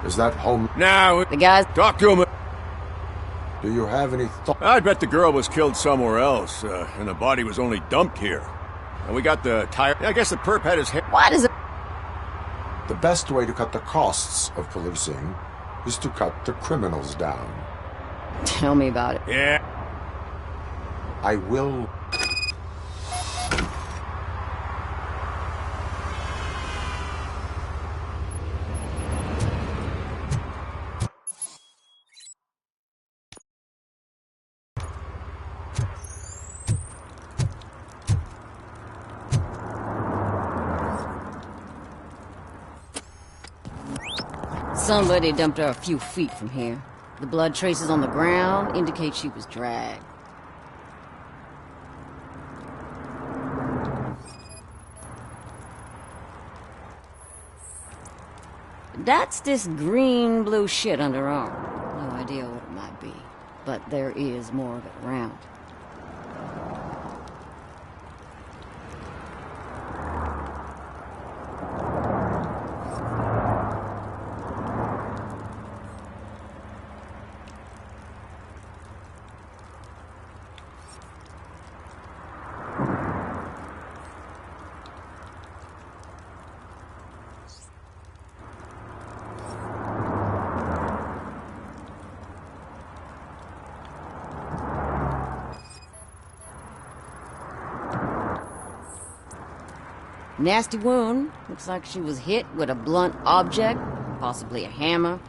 Is that home? Now, The guys... talk to him. Do you have any thought? I bet the girl was killed somewhere else, and the body was only dumped here. And we got the tire. I guess the perp had his hair. Why does it... The best way to cut the costs of policing is to cut the criminals down. Tell me about it. Yeah. I will... Somebody dumped her a few feet from here. The blood traces on the ground indicate she was dragged. That's this green-blue shit under her arm. No idea what it might be, but there is more of it around. Nasty wound. Looks like she was hit with a blunt object, possibly a hammer.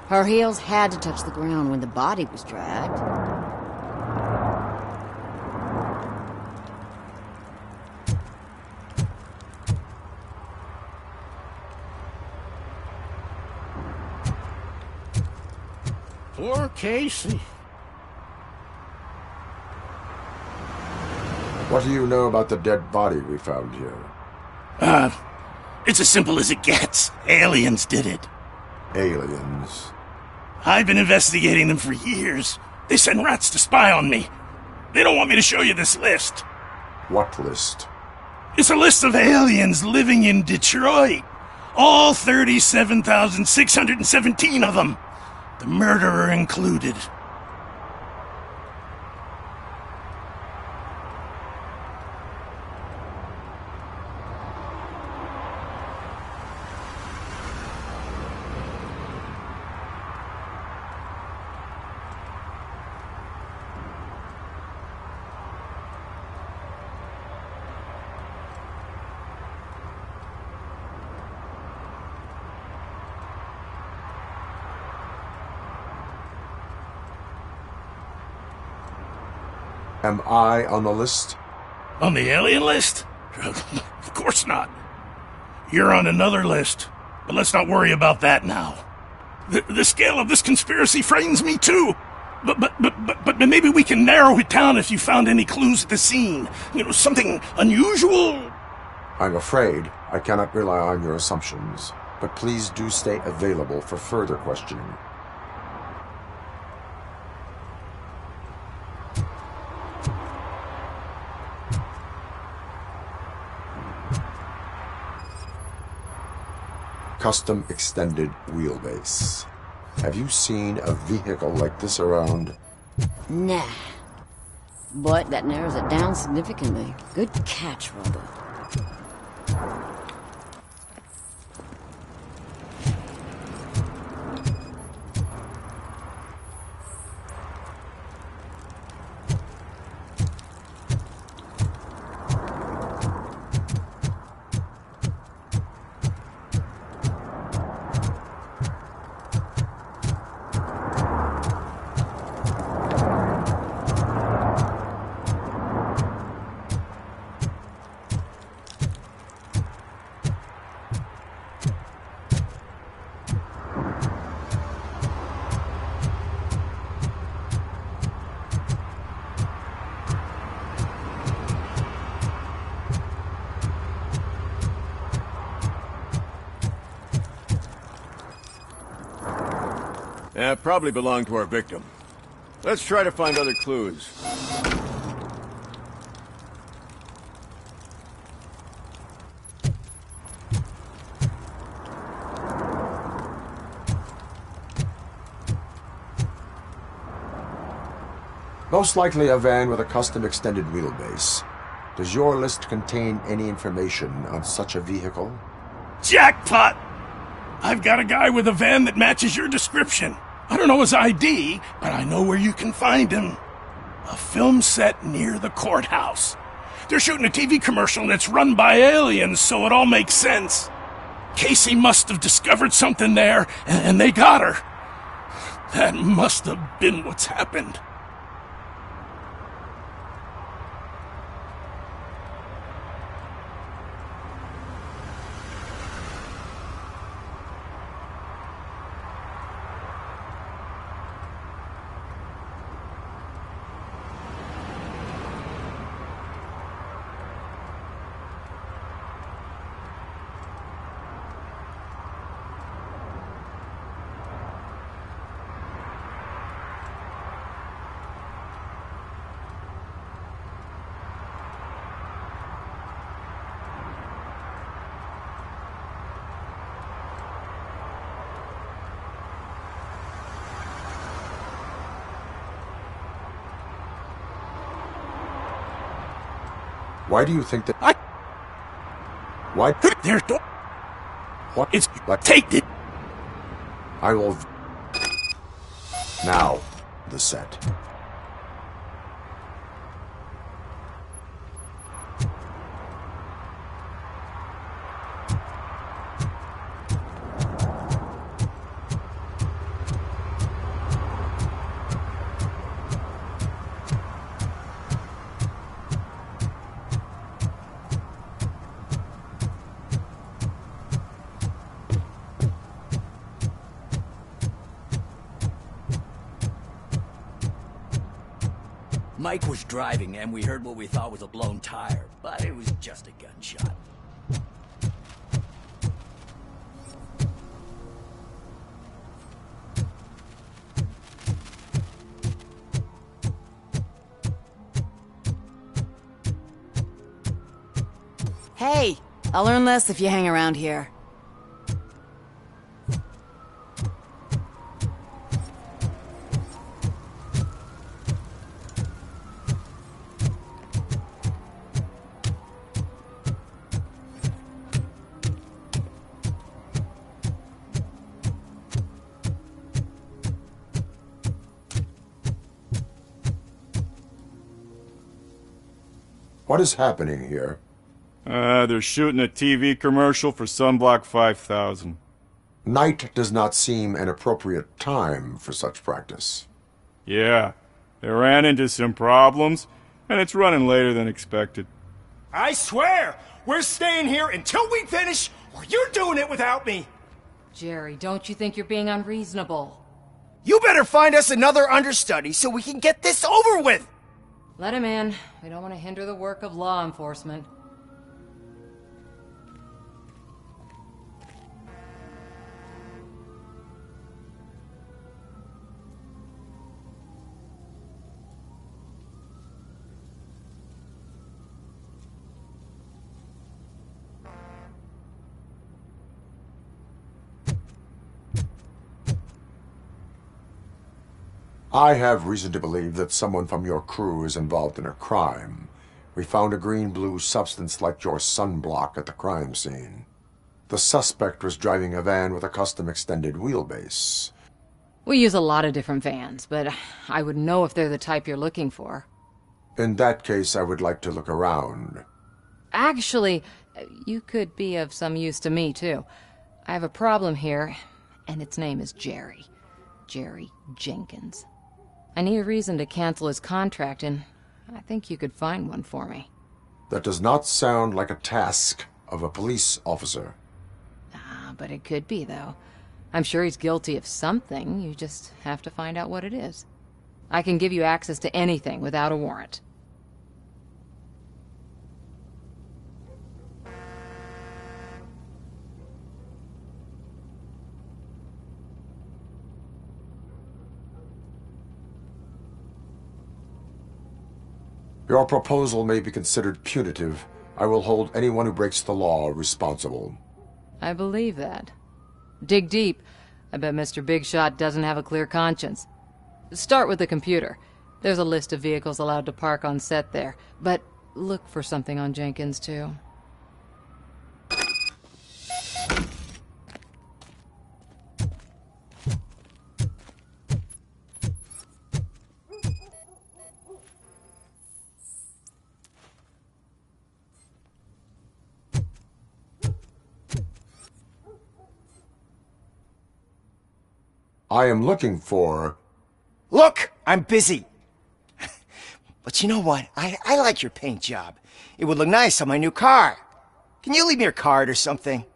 Her heels had to touch the ground when the body was dragged. Poor Casey. What do you know about the dead body we found here? It's as simple as it gets. Aliens did it. Aliens. I've been investigating them for years. They send rats to spy on me. They don't want me to show you this list. What list? It's a list of aliens living in Detroit. All 37,617 of them. The murderer included. Am I on the list? On the alien list? Of course not. You're on another list, but let's not worry about that now. The scale of this conspiracy frightens me too. But maybe we can narrow it down if you found any clues at the scene. You know, something unusual. I'm afraid I cannot rely on your assumptions, but please do stay available for further questioning. Custom extended wheelbase. Have you seen a vehicle like this around? Nah. But that narrows it down significantly. Good catch, Robo. Probably belonged to our victim. Let's try to find other clues. Most likely a van with a custom extended wheelbase. Does your list contain any information on such a vehicle? Jackpot! I've got a guy with a van that matches your description. I don't know his ID, but I know where you can find him. A film set near the courthouse. They're shooting a TV commercial and it's run by aliens, so it all makes sense. Casey must have discovered something there, and they got her. That must have been what's happened. Why do you think that... Why... There's... What? It's... Like... Take it! I will... Now, the set. Mike was driving, and we heard what we thought was a blown tire, but it was just a gunshot. Hey, I'll learn less if you hang around here. What is happening here? They're shooting a TV commercial for Sunblock 5000. Night does not seem an appropriate time for such practice. Yeah, they ran into some problems, and it's running later than expected. I swear, we're staying here until we finish, or you're doing it without me. Jerry, don't you think you're being unreasonable? You better find us another understudy so we can get this over with. Let him in. We don't want to hinder the work of law enforcement. I have reason to believe that someone from your crew is involved in a crime. We found a green-blue substance like your sunblock at the crime scene. The suspect was driving a van with a custom extended wheelbase. We use a lot of different vans, but I wouldn't know if they're the type you're looking for. In that case, I would like to look around. Actually, you could be of some use to me, too. I have a problem here, and its name is Jerry. Jerry Jenkins. I need a reason to cancel his contract, and I think you could find one for me. That does not sound like a task of a police officer. But it could be, though. I'm sure he's guilty of something. You just have to find out what it is. I can give you access to anything without a warrant. Your proposal may be considered punitive. I will hold anyone who breaks the law responsible. I believe that. Dig deep. I bet Mr. Big Shot doesn't have a clear conscience. Start with the computer. There's a list of vehicles allowed to park on set there, but look for something on Jenkins, too. I am looking for... Look, I'm busy. But you know what? I like your paint job. It would look nice on my new car. Can you leave me your card or something?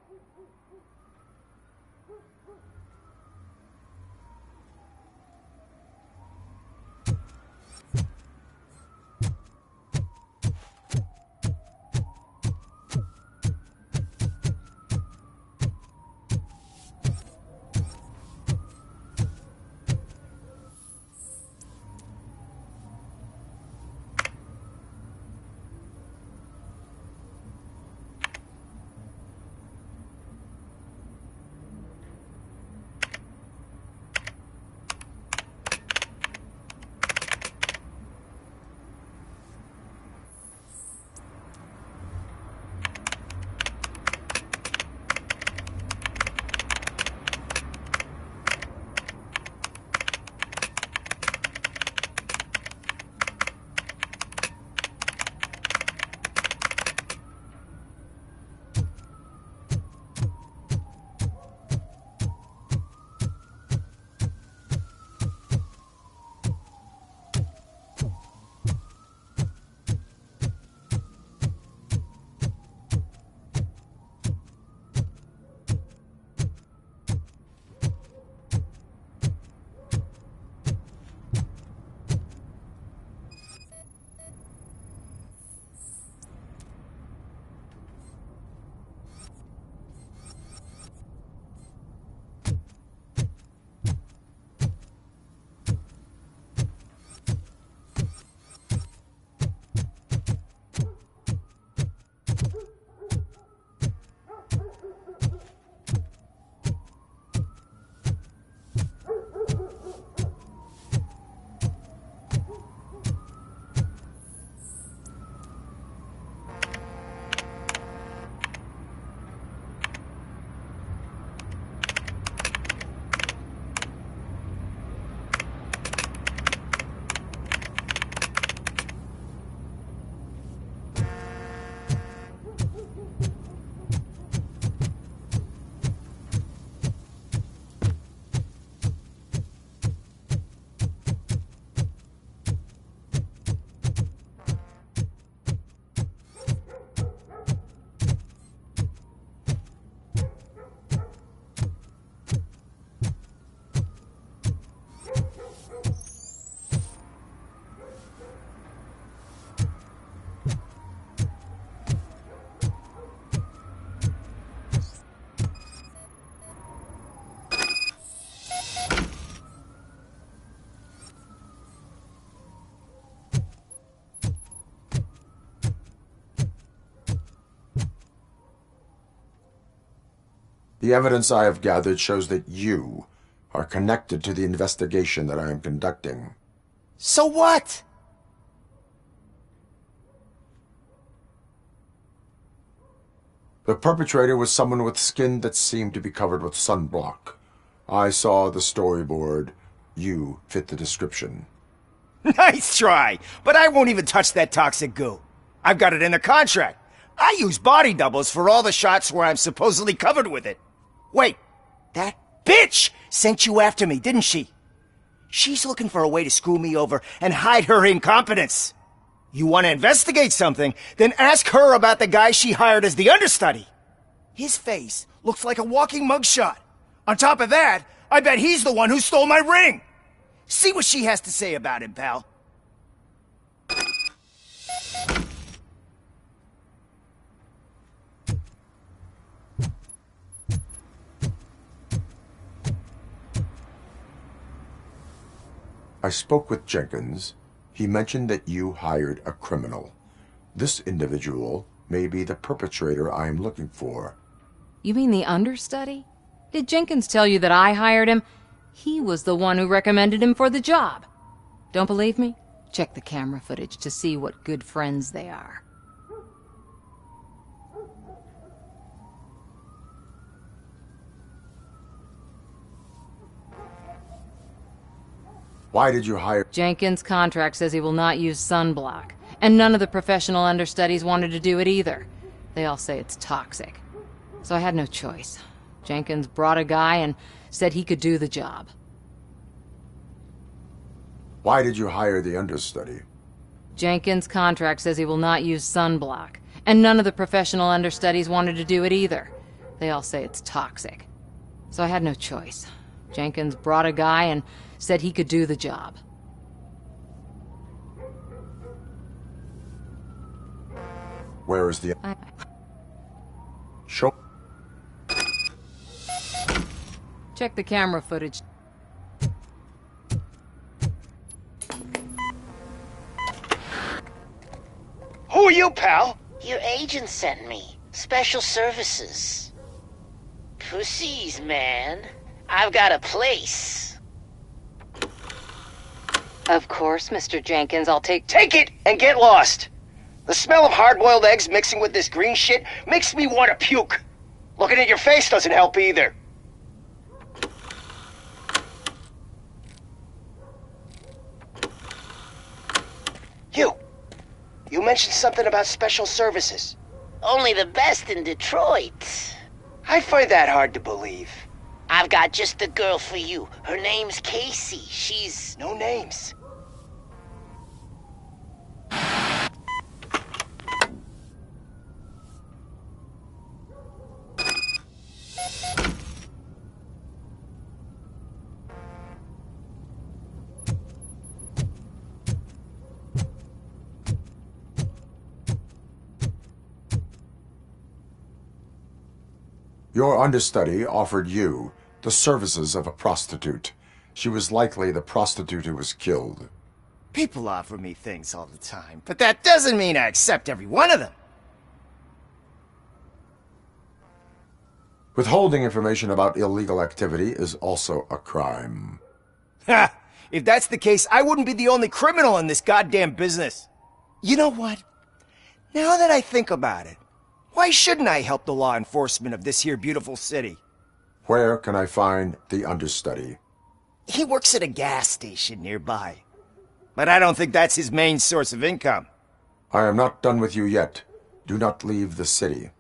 The evidence I have gathered shows that you are connected to the investigation that I am conducting. So what? The perpetrator was someone with skin that seemed to be covered with sunblock. I saw the storyboard. You fit the description. Nice try, but I won't even touch that toxic goo. I've got it in the contract. I use body doubles for all the shots where I'm supposedly covered with it. Wait, that bitch sent you after me, didn't she? She's looking for a way to screw me over and hide her incompetence. You want to investigate something, then ask her about the guy she hired as the understudy. His face looks like a walking mugshot. On top of that, I bet he's the one who stole my ring. See what she has to say about him, pal. I spoke with Jenkins. He mentioned that you hired a criminal. This individual may be the perpetrator I am looking for. You mean the understudy? Did Jenkins tell you that I hired him? He was the one who recommended him for the job. Don't believe me? Check the camera footage to see what good friends they are. Why did you hire... Jenkins' contract says he will not use sunblock, and none of the professional understudies wanted to do it either. They all say it's toxic. So I had no choice. Jenkins brought a guy and said he could do the job. Why did you hire the understudy? Jenkins' contract says he will not use sunblock, and none of the professional understudies wanted to do it either. They all say it's toxic. So I had no choice. Jenkins brought a guy and said he could do the job. Where is the... Show... Check the camera footage. Who are you, pal? Your agent sent me. Special services. Pussies, man. I've got a place. Of course, Mr. Jenkins, I'll take... Take it and get lost. The smell of hard-boiled eggs mixing with this green shit makes me want to puke. Looking at your face doesn't help either. You mentioned something about special services. Only the best in Detroit. I find that hard to believe. I've got just the girl for you. Her name's Casey. She's... No names. Your understudy offered you the services of a prostitute. She was likely the prostitute who was killed. People offer me things all the time, but that doesn't mean I accept every one of them. Withholding information about illegal activity is also a crime. Ha! If that's the case, I wouldn't be the only criminal in this goddamn business. You know what? Now that I think about it, why shouldn't I help the law enforcement of this here beautiful city? Where can I find the understudy? He works at a gas station nearby. But I don't think that's his main source of income. I am not done with you yet. Do not leave the city.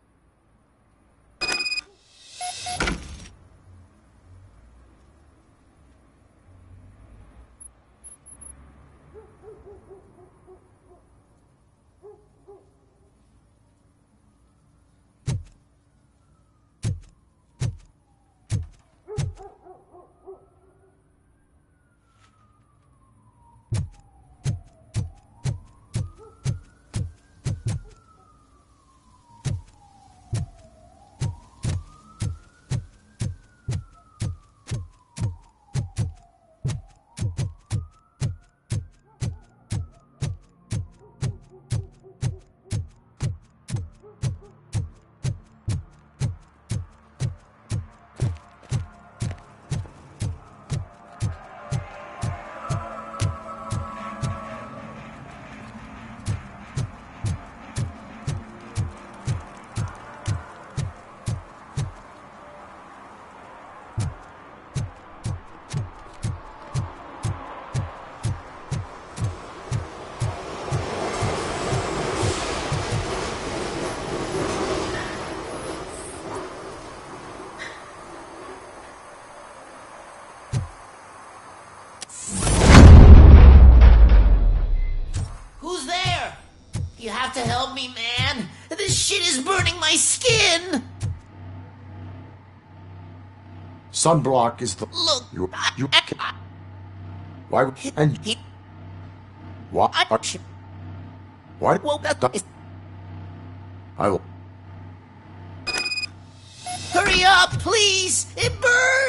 You have to help me, man. This shit is burning my skin. Sunblock is the... Look, You can... Why would... And... What? Why? I will... Hurry up, please. It burns.